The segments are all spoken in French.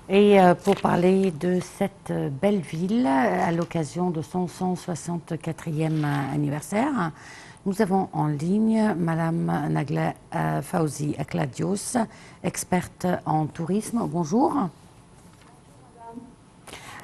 Et pour parler de cette belle ville à l'occasion de son 164e anniversaire, nous avons en ligne Madame Nagla Fawzi Akladios, experte en tourisme. Bonjour.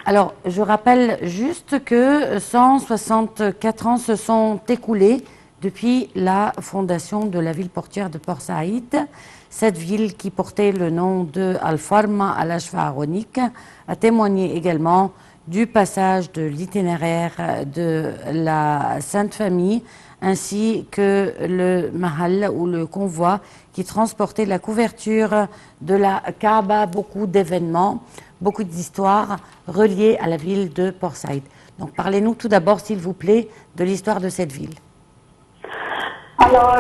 Alors, je rappelle juste que 164 ans se sont écoulés depuis la fondation de la ville portuaire de Port Saïd. Cette ville qui portait le nom de Al-Farma al-Ashfa Aronik a témoigné également du passage de l'itinéraire de la Sainte Famille ainsi que le Mahal ou le convoi qui transportait la couverture de la Kaaba, beaucoup d'événements, beaucoup d'histoires reliées à la ville de Port Saïd. Donc parlez-nous tout d'abord, s'il vous plaît, de l'histoire de cette ville. Alors,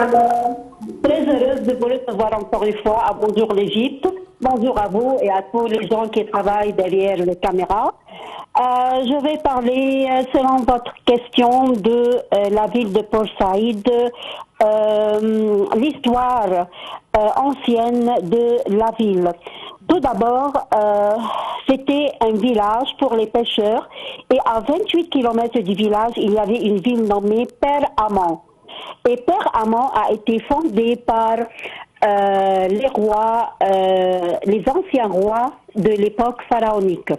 très heureuse de vous recevoir encore une fois. Bonjour l'Égypte, bonjour à vous et à tous les gens qui travaillent derrière les caméras. Je vais parler, selon votre question, de la ville de Port Saïd, l'histoire ancienne de la ville. Tout d'abord, c'était un village pour les pêcheurs et à 28 kilomètres du village, il y avait une ville nommée Père Amand. Et Père Amand a été fondé par les rois, les anciens rois de l'époque pharaonique.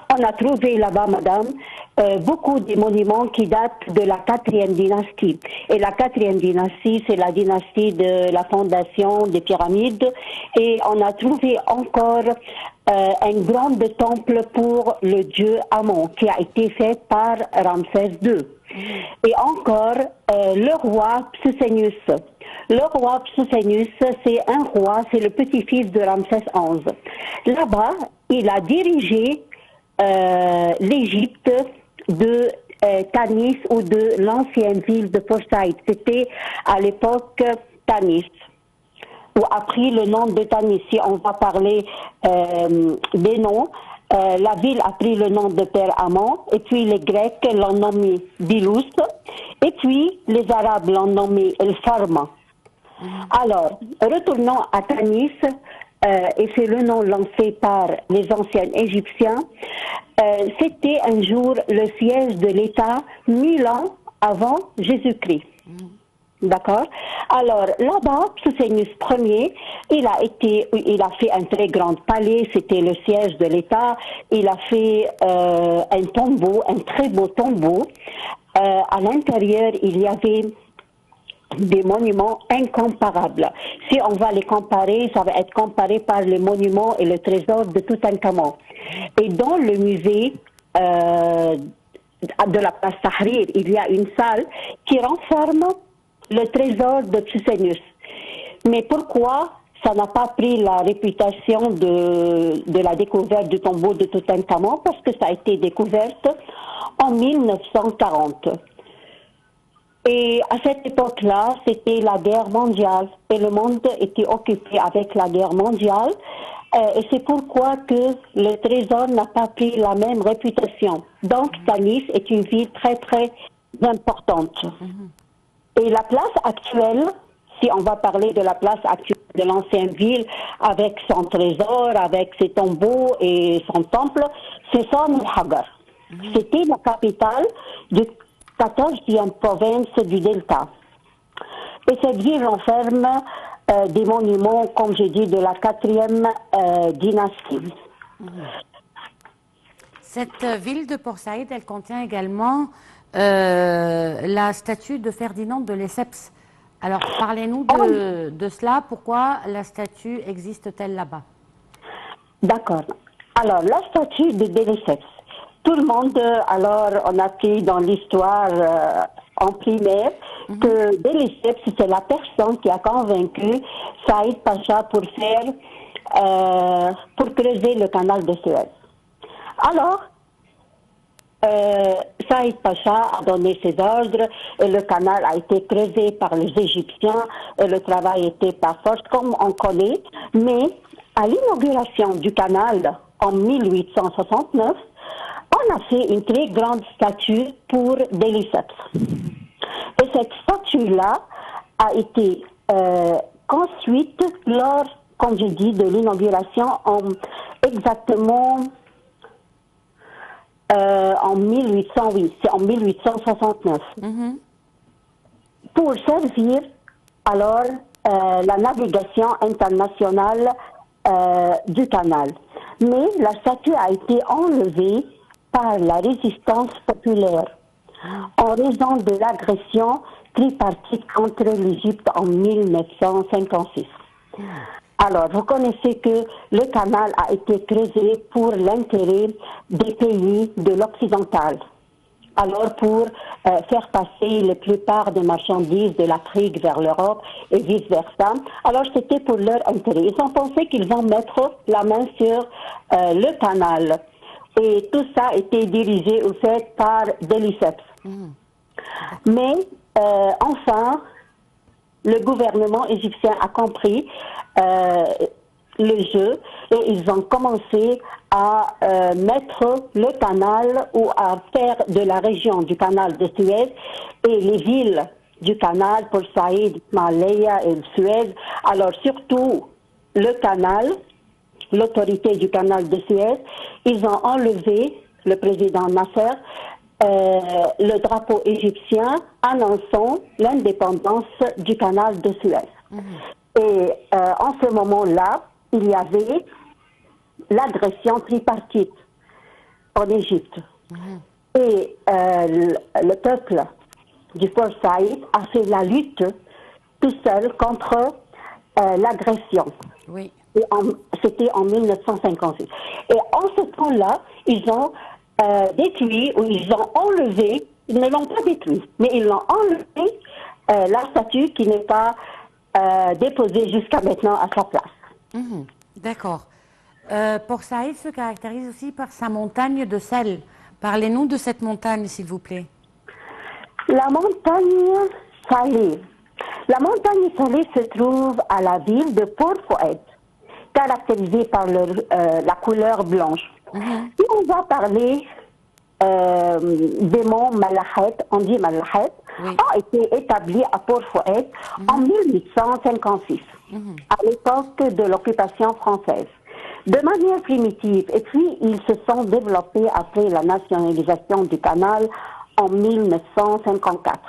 On a trouvé là-bas, madame, beaucoup de monuments qui datent de la 4e dynastie. Et la 4e dynastie, c'est la dynastie de la fondation des pyramides. Et on a trouvé encore un grand temple pour le dieu Amon, qui a été fait par Ramsès II. Et encore, le roi Psusénus. Le roi Psusénus, c'est un roi, c'est le petit-fils de Ramsès XI. Là-bas, il a dirigé l'Égypte de Tanis ou de l'ancienne ville de Port Saïd. C'était à l'époque Tanis, ou a pris le nom de Tanis. Si on va parler des noms, la ville a pris le nom de Père Amand, et puis les Grecs l'ont nommé Bilous, et puis les Arabes l'ont nommé El Farma. Alors, retournons à Tanis, et c'est le nom lancé par les anciens Égyptiens. C'était un jour le siège de l'État 1000 ans avant Jésus-Christ. D'accord. Alors là-bas, Psusénus Ier, il a fait un très grand palais, c'était le siège de l'État. Il a fait un tombeau, un très beau tombeau. À l'intérieur, il y avait des monuments incomparables. Si on va les comparer, ça va être comparé par les monuments et le trésor de Toutankhamon. Et dans le musée de la place Tahrir, il y a une salle qui renferme le trésor de Psusénus. Mais pourquoi ça n'a pas pris la réputation de la découverte du tombeau de Toutankhamon? Parce que ça a été découverte en 1940. Et à cette époque-là, c'était la guerre mondiale et le monde était occupé avec la guerre mondiale. Et c'est pourquoi que le trésor n'a pas pris la même réputation. Donc, Tanis est une ville très, très importante. Et la place actuelle, si on va parler de la place actuelle de l'ancienne ville, avec son trésor, avec ses tombeaux et son temple, c'est Son el-Hagar. C'était la capitale du 14e province du Delta. Et cette ville renferme des monuments, comme j'ai dit, de la 4e dynastie. Cette ville de Port Saïd, elle contient également la statue de Ferdinand de Lesseps. Alors, parlez-nous de cela. Pourquoi la statue existe-t-elle là-bas? D'accord. Alors, la statue de Lesseps. Tout le monde, alors, on a appris dans l'histoire en primaire que Lesseps, c'est la personne qui a convaincu Saïd Pacha pour creuser le canal de Suez. Alors, Saïd Pacha a donné ses ordres et le canal a été creusé par les Égyptiens et le travail était par force, comme on connaît. Mais à l'inauguration du canal en 1869, on a fait une très grande statue pour Lesseps. Et cette statue-là a été construite lors, comme je dis, de l'inauguration exactement en 1800, oui, c'est en 1869. Pour servir alors la navigation internationale du canal. Mais la statue a été enlevée par la résistance populaire en raison de l'agression tripartite contre l'Égypte en 1956. Alors, vous connaissez que le canal a été créé pour l'intérêt des pays de l'occidental. Alors, pour faire passer la plupart des marchandises de l'Afrique vers l'Europe et vice-versa. Alors, c'était pour leur intérêt. Ils ont pensé qu'ils vont mettre la main sur le canal. Et tout ça a été dirigé ou fait par Deliceps. Mais, enfin, le gouvernement égyptien a compris le jeu et ils ont commencé à mettre le canal ou à faire de la région du canal de Suez et les villes du canal, Port Saïd, Ismailia et Suez. Alors surtout le canal, l'autorité du canal de Suez, ils ont enlevé, le président Nasser, le drapeau égyptien annonçant l'indépendance du canal de Suez. Et en ce moment-là, il y avait l'agression tripartite en Égypte. Et le peuple du Port Saïd a fait la lutte tout seul contre l'agression. Oui. C'était en 1956. Et en ce temps-là, ils ont détruit ou ils ont enlevé, ils ne l'ont pas détruit, mais ils l'ont enlevé la statue qui n'est pas déposée jusqu'à maintenant à sa place. D'accord. Port Saïd se caractérise aussi par sa montagne de sel. Parlez-nous de cette montagne, s'il vous plaît. La montagne salée. La montagne salée se trouve à la ville de Port Fouad, caractérisée par la couleur blanche. Si on va parler des monts Malahet, on dit Malahet, a été établi à Port Fouad en 1856, à l'époque de l'occupation française. De manière primitive, et puis ils se sont développés après la nationalisation du canal en 1954.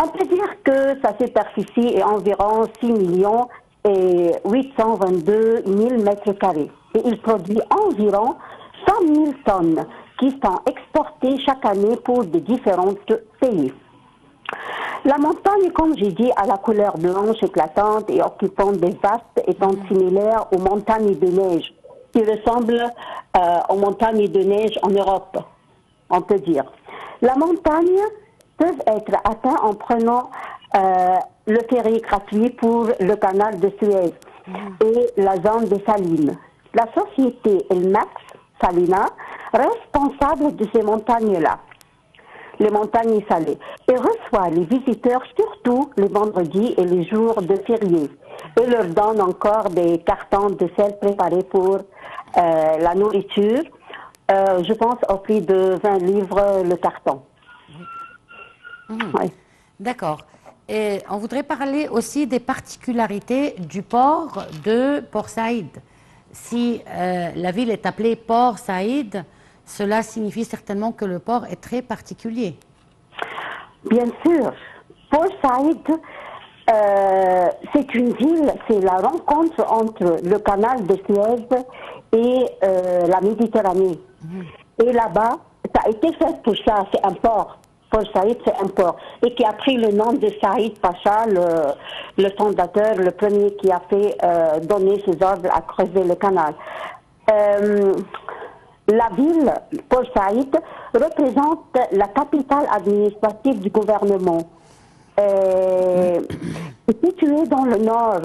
On peut dire que sa superficie est environ 6 millions et 822 000 mètres carrés. Et il produit environ 100 000 tonnes qui sont exportées chaque année pour de différents pays. La montagne, comme j'ai dit, a la couleur blanche éclatante et occupant des vastes étant similaires aux montagnes de neige, qui ressemblent aux montagnes de neige en Europe, on peut dire. La montagne peut être atteinte en prenant le ferry gratuit pour le canal de Suez et la zone des Salines. La société Elmax Salina, responsable de ces montagnes-là, les montagnes salées, et reçoit les visiteurs surtout les vendredis et les jours de férié, et leur donne encore des cartons de sel préparés pour la nourriture, je pense au prix de 20 livres le carton. Ouais. D'accord. Et on voudrait parler aussi des particularités du port de Port Saïd. Si la ville est appelée Port Saïd, cela signifie certainement que le port est très particulier. Bien sûr. Port Saïd, c'est une ville, c'est la rencontre entre le canal de Suez et la Méditerranée. Et là-bas, ça a été fait pour ça, c'est un port. Port Saïd, c'est un port. Et qui a pris le nom de Saïd Pacha, le fondateur, le premier qui a fait donner ses ordres à creuser le canal. La ville, Port Saïd, représente la capitale administrative du gouvernement. C'est situé dans le nord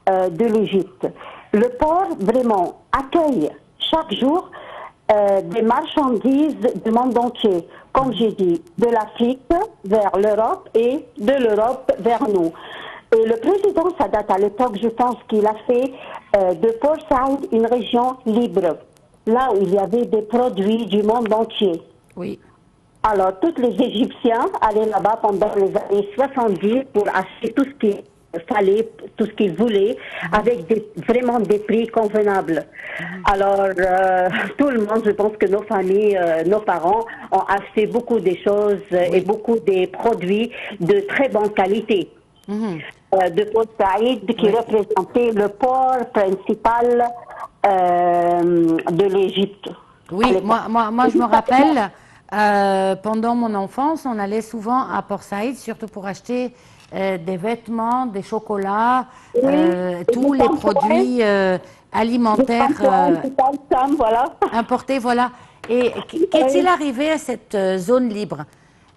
de l'Égypte. Le port, vraiment, accueille chaque jour des marchandises du monde entier, comme j'ai dit, de l'Afrique vers l'Europe et de l'Europe vers nous. Et le président Sadat, à l'époque, je pense qu'il a fait de Port Saïd une région libre, là où il y avait des produits du monde entier. Oui. Alors, tous les Égyptiens allaient là-bas pendant les années 70 pour acheter tout ce qui est fallait, tout ce qu'ils voulaient, avec vraiment des prix convenables. Alors, tout le monde, je pense que nos familles, nos parents ont acheté beaucoup de choses et beaucoup des produits de très bonne qualité. De Port Saïd, qui représentait le port principal de l'Égypte. Oui, moi je me rappelle, pendant mon enfance, on allait souvent à Port Saïd, surtout pour acheter des vêtements, des chocolats, tous les produits alimentaires voilà. importés, voilà. Et qu'est-il arrivé à cette zone libre?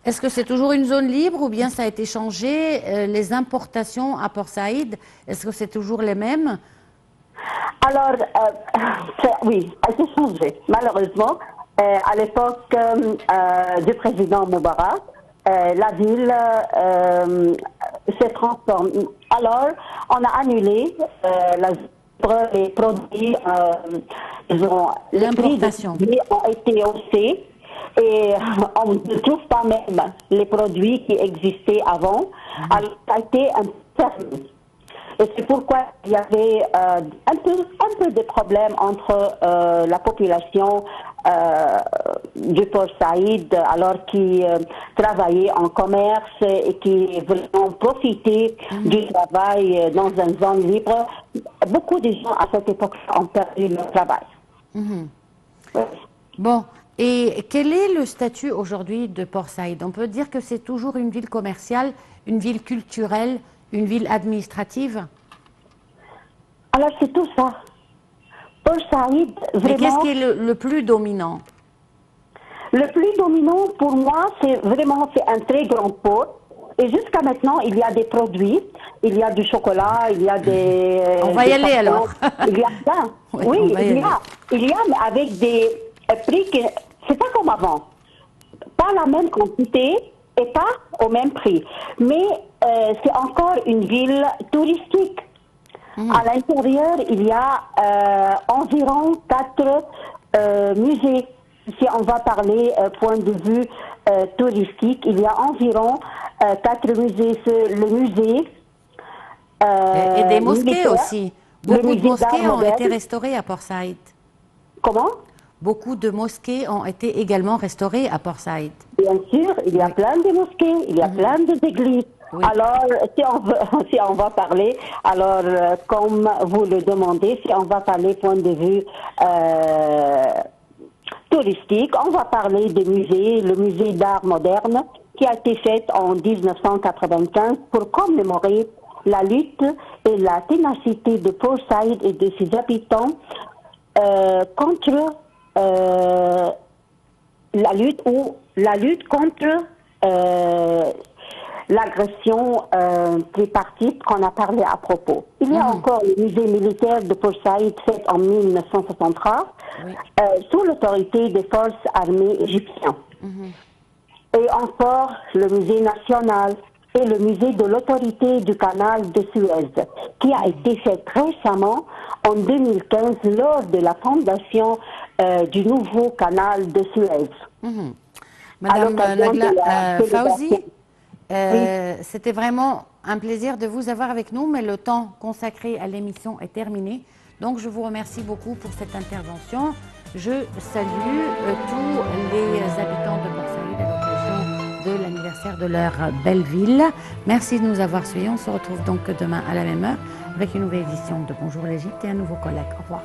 Est-ce que c'est toujours une zone libre ou bien ça a été changé? Les importations à Port Saïd, est-ce que c'est toujours les mêmes? Alors, oui, ça a été changé, malheureusement. À l'époque du président Moubarak, la ville s'est transformée. Alors, on a annulé les produits, les prix des produits ont été haussés et on ne trouve pas même les produits qui existaient avant. Alors, ça a été un fermé. Et c'est pourquoi il y avait un peu de problèmes entre la population du Port Saïd, alors qui travaillait en commerce et qui vraiment profitaient du travail dans une zone libre. Beaucoup de gens à cette époque ont perdu leur travail. Bon, et quel est le statut aujourd'hui de Port Saïd? On peut dire que c'est toujours une ville commerciale, une ville culturelle, une ville administrative? Alors c'est tout ça. Port Saïd, vraiment... Mais qu'est-ce qui est le plus dominant? Le plus dominant pour moi, c'est un très grand port. Et jusqu'à maintenant, il y a des produits, il y a du chocolat, il y a des... On va y aller alors. Il y a plein. Oui, il y a, mais avec des prix qui... C'est pas comme avant. Pas la même quantité et pas au même prix. Mais c'est encore une ville touristique. À l'intérieur, il y a environ 4 musées. Si on va parler point de vue touristique, il y a environ 4 musées. Le musée... et des mosquées aussi. Beaucoup de mosquées ont été restaurées à Port Saïd. Comment? Beaucoup de mosquées ont été également restaurées à Port Saïd. Bien sûr, il y a plein de mosquées, il y a plein d'églises. Oui. Alors, si on va parler, alors comme vous le demandez, si on va parler point de vue touristique, on va parler des musées, le musée d'art moderne qui a été fait en 1995 pour commémorer la lutte et la ténacité de Port Saïd et de ses habitants contre la lutte contre l'agression tripartite qu'on a parlé à propos. Il y a encore le musée militaire de Port Saïd fait en 1963 sous l'autorité des forces armées égyptiennes. Et encore le musée national et le musée de l'autorité du canal de Suez, qui a été fait récemment en 2015 lors de la fondation du nouveau canal de Suez. Madame Nagla Fawzi, c'était vraiment un plaisir de vous avoir avec nous, mais le temps consacré à l'émission est terminé. Donc je vous remercie beaucoup pour cette intervention. Je salue tous les habitants de Port Saïd à l'occasion de l'anniversaire de leur belle ville. Merci de nous avoir suivis. On se retrouve donc demain à la même heure avec une nouvelle édition de Bonjour l'Égypte et un nouveau collègue. Au revoir.